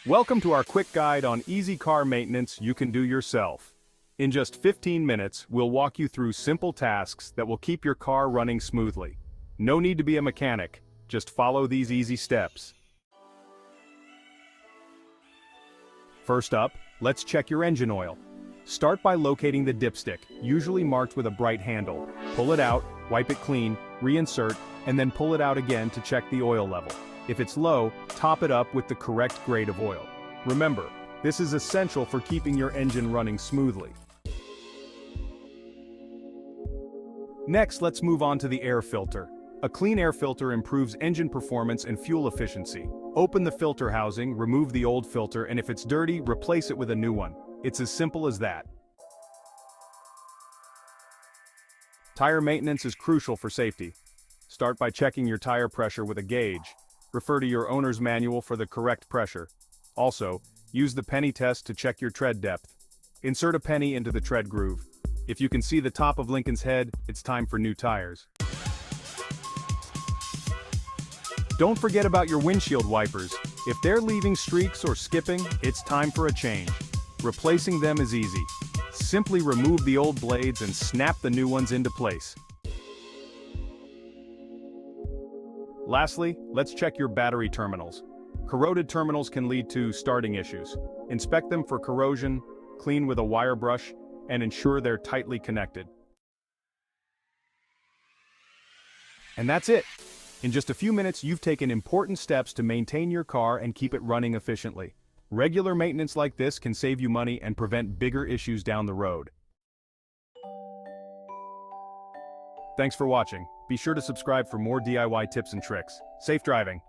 Welcome to our quick guide on easy car maintenance you can do yourself. In just 15 minutes, we'll walk you through simple tasks that will keep your car running smoothly. No need to be a mechanic, just follow these easy steps. First up, let's check your engine oil. Start by locating the dipstick, usually marked with a bright handle. Pull it out, wipe it clean, reinsert, and then pull it out again to check the oil level. If it's low, top it up with the correct grade of oil. Remember, this is essential for keeping your engine running smoothly. Next, let's move on to the air filter. A clean air filter improves engine performance and fuel efficiency. Open the filter housing, remove the old filter, and if it's dirty, replace it with a new one. It's as simple as that. Tire maintenance is crucial for safety. Start by checking your tire pressure with a gauge. Refer to your owner's manual for the correct pressure. Also, use the penny test to check your tread depth. Insert a penny into the tread groove. If you can see the top of Lincoln's head, it's time for new tires. Don't forget about your windshield wipers. If they're leaving streaks or skipping, it's time for a change. Replacing them is easy. Simply remove the old blades and snap the new ones into place. Lastly, let's check your battery terminals. Corroded terminals can lead to starting issues. Inspect them for corrosion, clean with a wire brush, and ensure they're tightly connected. And that's it! In just a few minutes, you've taken important steps to maintain your car and keep it running efficiently. Regular maintenance like this can save you money and prevent bigger issues down the road. Thanks for watching. Be sure to subscribe for more DIY tips and tricks. Safe driving!